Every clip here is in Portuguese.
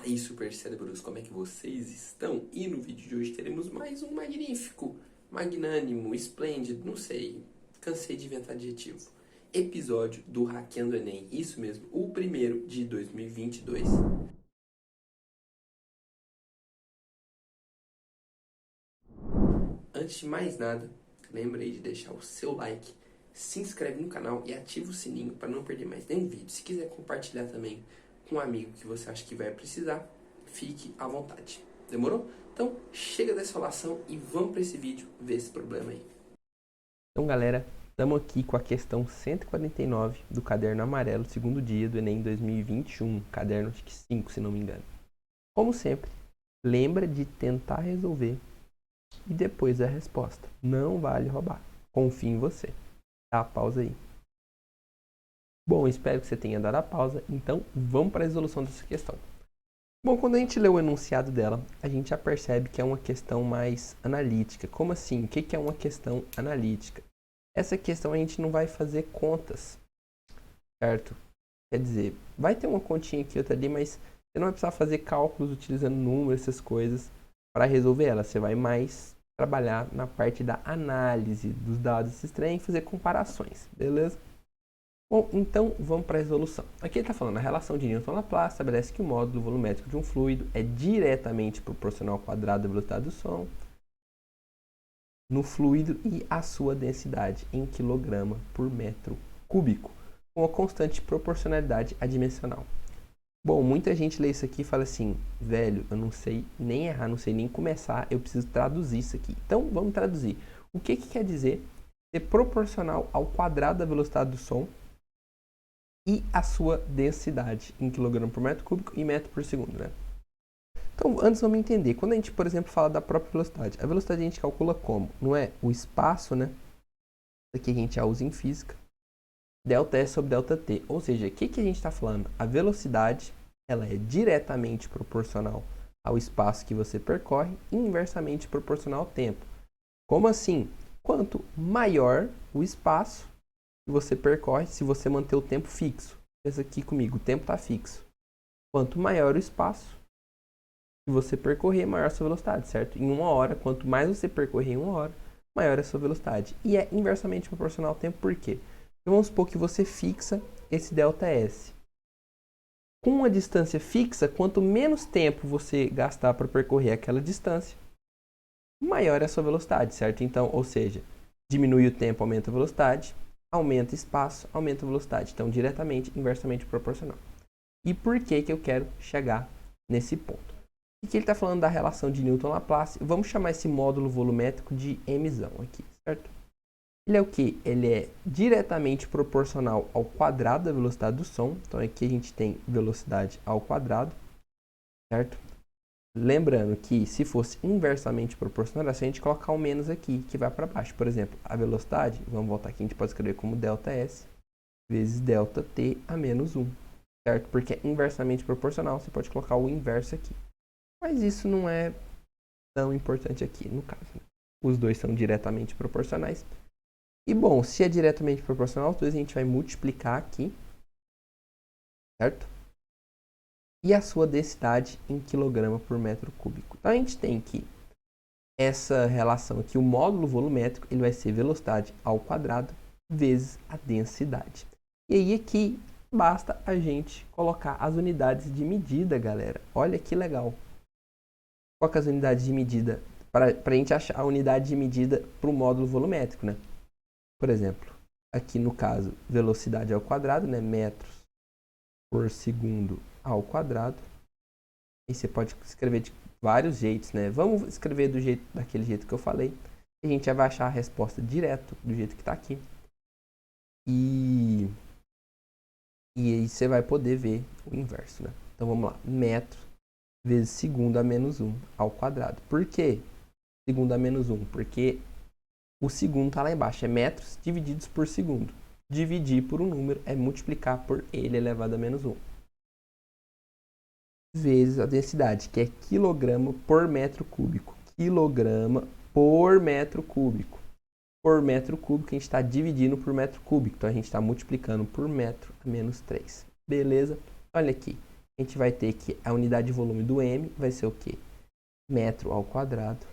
aí, super cérebros, como é que vocês estão? E no vídeo de hoje teremos mais um magnífico, magnânimo, esplêndido, não sei, cansei de inventar adjetivo, episódio do Hackeando Enem, isso mesmo, o primeiro de 2022. Antes de mais nada, lembre aí de deixar o seu like, se inscreve no canal e ativa o sininho para não perder mais nenhum vídeo. Se quiser compartilhar também com um amigo que você acha que vai precisar, fique à vontade. Demorou? Então, chega dessa falação e vamos para esse vídeo ver esse problema aí. Então, galera, estamos aqui com a questão 149 do caderno amarelo, segundo dia do Enem 2021, caderno acho que 5, se não me engano. Como sempre, lembra de tentar resolver e depois a resposta. Não vale roubar. Confie em você. Dá a pausa aí. Bom, espero que você tenha dado a pausa, então vamos para a resolução dessa questão. Bom, quando a gente lê o enunciado dela, a gente já percebe que é uma questão mais analítica. Como assim? O que é uma questão analítica? Essa questão a gente não vai fazer contas, certo? Quer dizer, vai ter uma continha aqui, outra ali, mas você não vai precisar fazer cálculos utilizando números, essas coisas, para resolver ela. Você vai mais trabalhar na parte da análise dos dados desses trem e fazer comparações, beleza? Bom, então vamos para a resolução. Aqui ele está falando, a relação de Newton-Laplace estabelece que o módulo volumétrico de um fluido é diretamente proporcional ao quadrado da velocidade do som no fluido e a sua densidade em quilograma por metro cúbico, com a constante proporcionalidade adimensional. Bom, muita gente lê isso aqui e fala assim, velho, eu não sei nem errar, não sei nem começar, eu preciso traduzir isso aqui. Então, vamos traduzir. O que quer dizer ser proporcional ao quadrado da velocidade do som e a sua densidade em quilograma por metro cúbico e metro por segundo, né? Então, antes vamos entender. Quando a gente, por exemplo, fala da própria velocidade, a velocidade a gente calcula como? Não é o espaço, né? Isso aqui a gente já usa em física. Delta S sobre delta T. Ou seja, o que a gente está falando? A velocidade, ela é diretamente proporcional ao espaço que você percorre e inversamente proporcional ao tempo. Como assim? Quanto maior o espaço que você percorre, se você manter o tempo fixo. Pensa aqui comigo, o tempo está fixo. Quanto maior o espaço que você percorrer, maior a sua velocidade, certo? Em uma hora, quanto mais você percorrer em uma hora, maior a sua velocidade. E é inversamente proporcional ao tempo, por quê? Então, vamos supor que você fixa esse ΔS. Com uma distância fixa, quanto menos tempo você gastar para percorrer aquela distância, maior é a sua velocidade, certo? Então, ou seja, diminui o tempo, aumenta a velocidade, aumenta espaço, aumenta a velocidade. Então, diretamente, inversamente proporcional. E por que eu quero chegar nesse ponto? Aqui ele está falando da relação de Newton-Laplace. Vamos chamar esse módulo volumétrico de mzão aqui, certo? Ele é o que? Ele é diretamente proporcional ao quadrado da velocidade do som. Então, aqui a gente tem velocidade ao quadrado, certo? Lembrando que se fosse inversamente proporcional, é só a gente colocar um menos aqui, que vai para baixo. Por exemplo, a velocidade, vamos voltar aqui, a gente pode escrever como ΔS vezes ΔT a menos 1, certo? Porque é inversamente proporcional, você pode colocar o inverso aqui. Mas isso não é tão importante aqui, no caso, né? Os dois são diretamente proporcionais. E, bom, se é diretamente proporcional, os dois a gente vai multiplicar aqui, certo? E a sua densidade em quilograma por metro cúbico. Então, a gente tem que essa relação aqui, o módulo volumétrico, ele vai ser velocidade ao quadrado vezes a densidade. E aí aqui basta a gente colocar as unidades de medida, galera. Olha que legal. Qual que é as unidades de medida? Para a gente achar a unidade de medida para o módulo volumétrico, né? Por exemplo, aqui no caso, velocidade ao quadrado, né? Metros por segundo ao quadrado. E você pode escrever de vários jeitos, né? Vamos escrever daquele jeito que eu falei. A gente já vai achar a resposta direto, do jeito que está aqui. E aí você vai poder ver o inverso, né? Então vamos lá. Metro vezes segundo a menos 1 ao quadrado. Por quê? Segundo a menos 1. Porque o segundo está lá embaixo. É metros divididos por segundo. Dividir por um número é multiplicar por ele elevado a menos 1. Vezes a densidade, que é quilograma por metro cúbico. Quilograma por metro cúbico. Por metro cúbico, a gente está dividindo por metro cúbico. Então, a gente está multiplicando por metro a menos 3. Beleza? Olha aqui. a gente vai ter que a unidade de volume do M vai ser o quê? Metro ao quadrado.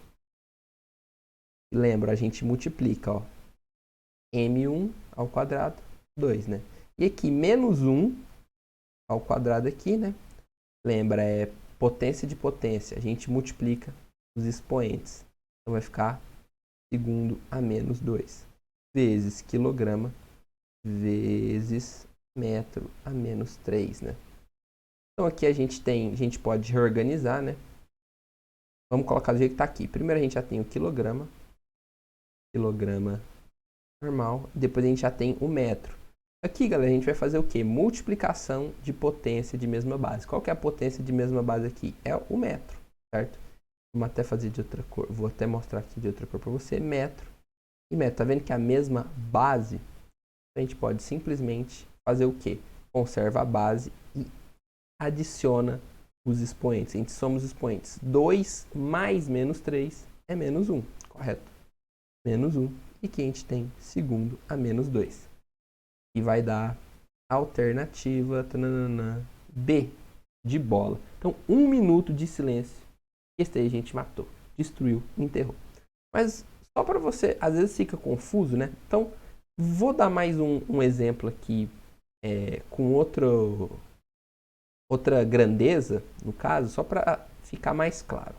E lembra, a gente multiplica, ó, M1 ao quadrado, 2, né? E aqui, menos 1 ao quadrado aqui, né? Lembra, é potência de potência. A gente multiplica os expoentes. Então, vai ficar segundo a menos 2 vezes quilograma vezes metro a menos 3, né? Então, aqui a gente pode reorganizar, né? Vamos colocar do jeito que está aqui. Primeiro a gente já tem o quilograma normal. Depois a gente já tem o metro. Aqui, galera, a gente vai fazer o quê? Multiplicação de potência de mesma base. Qual que é a potência de mesma base aqui? É o metro, certo? Vamos até fazer de outra cor. Vou até mostrar aqui de outra cor para você. Metro e metro. Tá vendo que é a mesma base? A gente pode simplesmente fazer o quê? Conserva a base e adiciona os expoentes. A gente soma os expoentes. 2 mais menos 3 é menos 1, correto? Menos 1. E aqui a gente tem segundo a menos 2. E vai dar alternativa B de bola. Então, 1 minuto de silêncio. Esse aí a gente matou, destruiu, enterrou. Mas só para você, às vezes fica confuso, né? Então, vou dar mais um exemplo aqui com outra grandeza, no caso, só para ficar mais claro.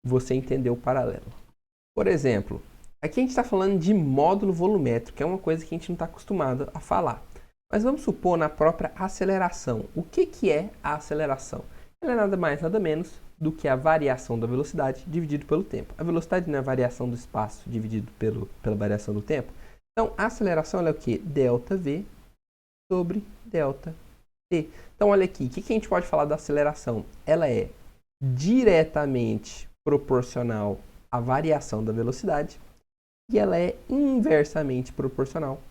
Você entender o paralelo. Por exemplo, aqui a gente está falando de módulo volumétrico, que é uma coisa que a gente não está acostumado a falar. Mas vamos supor na própria aceleração. O que é a aceleração? Ela é nada mais, nada menos do que a variação da velocidade dividido pelo tempo. A velocidade não é a variação do espaço dividido pela variação do tempo. Então, a aceleração ela é o quê? Delta V sobre delta T. Então, olha aqui, o que a gente pode falar da aceleração? Ela é diretamente proporcional à variação da velocidade e ela é inversamente proporcional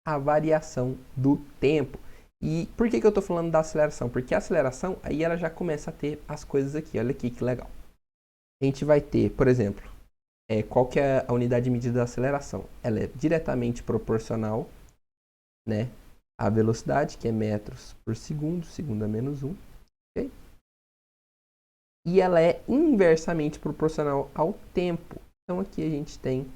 à variação do tempo. E por que eu estou falando da aceleração? Porque a aceleração, aí ela já começa a ter as coisas aqui. Olha aqui que legal. A gente vai ter, por exemplo, qual que é a unidade de medida da aceleração? Ela é diretamente proporcional, né, à velocidade, que é metros por segundo, segundo a menos 1. Okay? E ela é inversamente proporcional ao tempo. Então aqui a gente tem,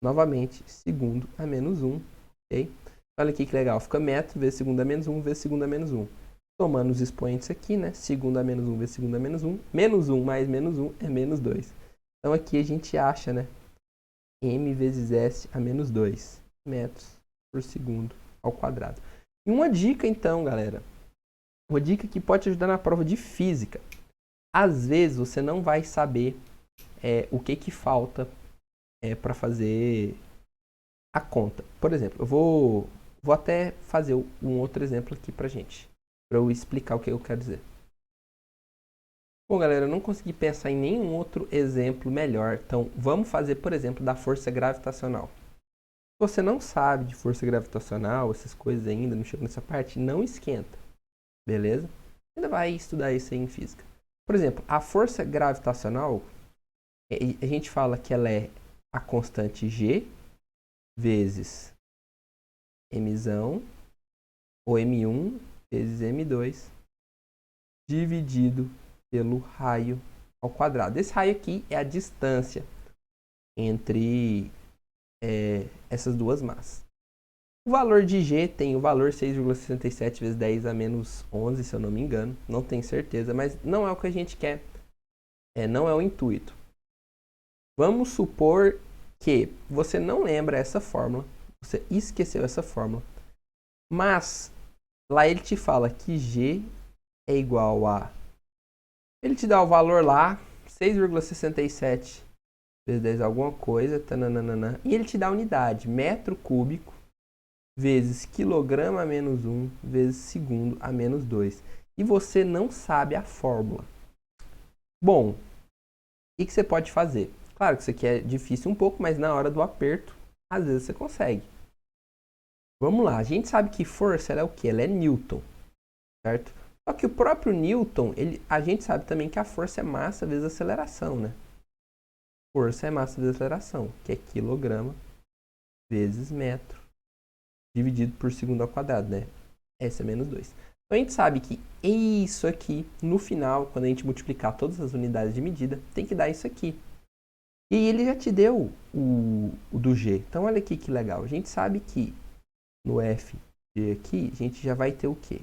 novamente, segundo a menos 1. Okay? Olha aqui que legal, fica metro vezes segundo a menos 1 vezes segundo a menos 1. Tomando os expoentes aqui, né? Segundo a menos 1 vezes segundo a menos 1. Menos 1 mais menos 1 é menos 2. Então aqui a gente acha, né? M vezes S a menos 2 metros por segundo ao quadrado. E uma dica então, galera. Uma dica que pode te ajudar na prova de física. Às vezes você não vai saber o que falta para fazer a conta. Por exemplo, eu vou até fazer um outro exemplo aqui pra gente, para eu explicar o que eu quero dizer. Bom, galera, eu não consegui pensar em nenhum outro exemplo melhor, então vamos fazer, por exemplo, da força gravitacional. Se você não sabe de força gravitacional, essas coisas ainda, não chegou nessa parte, não esquenta, beleza? Ainda vai estudar isso aí em física. Por exemplo, a força gravitacional, a gente fala que ela é a constante G vezes Mzão, ou M1 vezes M2, dividido pelo raio ao quadrado. Esse raio aqui é a distância entre essas duas massas. O valor de G tem o valor 6,67 vezes 10 a menos 11, se eu não me engano. Não tenho certeza, mas não é o que a gente quer. Não é o intuito. Vamos supor que você não lembra essa fórmula. Você esqueceu essa fórmula. Mas lá ele te fala que G é igual a... Ele te dá o valor lá, 6,67 vezes 10 alguma coisa, tananana, e ele te dá a unidade, metro cúbico vezes quilograma a menos 1 vezes segundo a menos 2. E você não sabe a fórmula. Bom, o que você pode fazer? Claro que isso aqui é difícil um pouco, mas na hora do aperto, às vezes você consegue. Vamos lá, a gente sabe que força ela é o quê? Ela é Newton, certo? Só que o próprio Newton, a gente sabe também que a força é massa vezes aceleração, né? Força é massa vezes aceleração, que é quilograma vezes metro, dividido por segundo ao quadrado, né? S é menos 2. Então a gente sabe que isso aqui, no final, quando a gente multiplicar todas as unidades de medida, tem que dar isso aqui. E ele já te deu o do G. Então olha aqui que legal. A gente sabe que no F de aqui, a gente já vai ter o quê?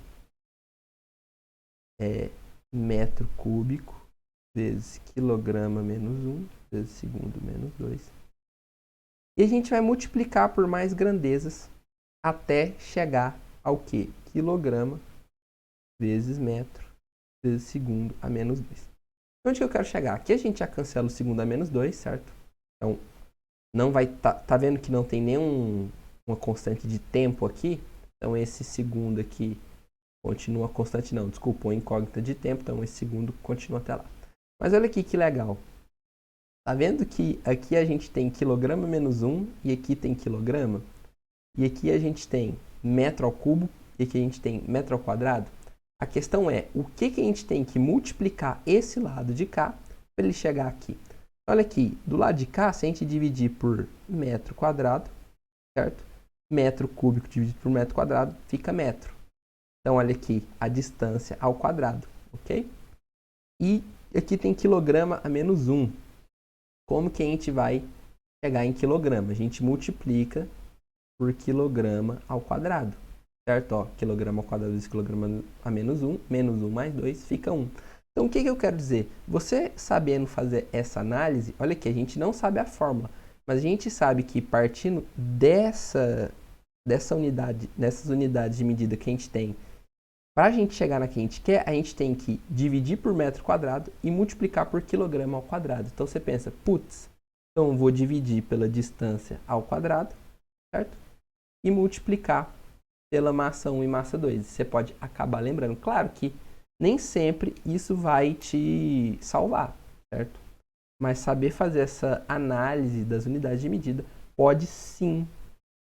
Metro cúbico vezes quilograma menos 1 vezes segundo menos 2. E a gente vai multiplicar por mais grandezas até chegar ao quê? Quilograma vezes metro vezes segundo a menos 2. Onde que eu quero chegar? Aqui a gente já cancela o segundo a menos 2, certo? Então, não vai tá vendo que não tem uma constante de tempo aqui? Então, esse segundo aqui continua constante, não, desculpa, uma incógnita de tempo, então esse segundo continua até lá. Mas olha aqui que legal. Tá vendo que aqui a gente tem quilograma menos 1 e aqui tem quilograma? E aqui a gente tem metro ao cubo e aqui a gente tem metro ao quadrado? A questão é, o que a gente tem que multiplicar esse lado de cá para ele chegar aqui? Olha aqui, do lado de cá, se a gente dividir por metro quadrado, certo? Metro cúbico dividido por metro quadrado fica metro. Então, olha aqui, a distância ao quadrado, ok? E aqui tem quilograma a menos 1. Como que a gente vai chegar em quilograma? A gente multiplica por quilograma ao quadrado, certo? Ó, quilograma ao quadrado vezes quilograma a menos 1 mais 2 fica 1. Então, o que eu quero dizer? Você sabendo fazer essa análise, olha aqui, a gente não sabe a fórmula, mas a gente sabe que partindo dessas unidades de medida que a gente tem, para a gente chegar na que a gente quer, a gente tem que dividir por metro quadrado e multiplicar por quilograma ao quadrado. Então, você pensa, putz, então eu vou dividir pela distância ao quadrado, certo? E multiplicar pela massa 1 e massa 2. Você pode acabar lembrando. Claro que nem sempre isso vai te salvar, certo? Mas saber fazer essa análise das unidades de medida pode sim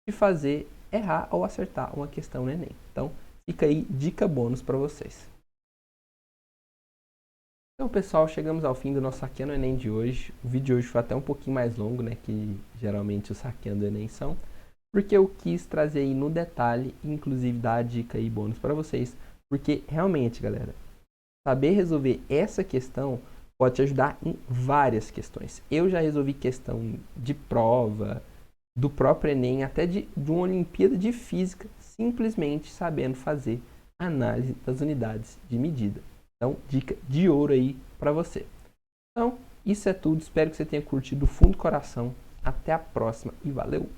te fazer errar ou acertar uma questão no Enem. Então, fica aí dica bônus para vocês. Então, pessoal, chegamos ao fim do nosso Saqueando o Enem de hoje. O vídeo de hoje foi até um pouquinho mais longo, né? Que geralmente os Saqueando o Enem são. Porque eu quis trazer aí no detalhe, inclusive dar a dica aí bônus para vocês. Porque realmente, galera, saber resolver essa questão pode te ajudar em várias questões. Eu já resolvi questão de prova, do próprio Enem, até de uma Olimpíada de Física, simplesmente sabendo fazer análise das unidades de medida. Então, dica de ouro aí para você. Então, isso é tudo. Espero que você tenha curtido do fundo do coração. Até a próxima e valeu!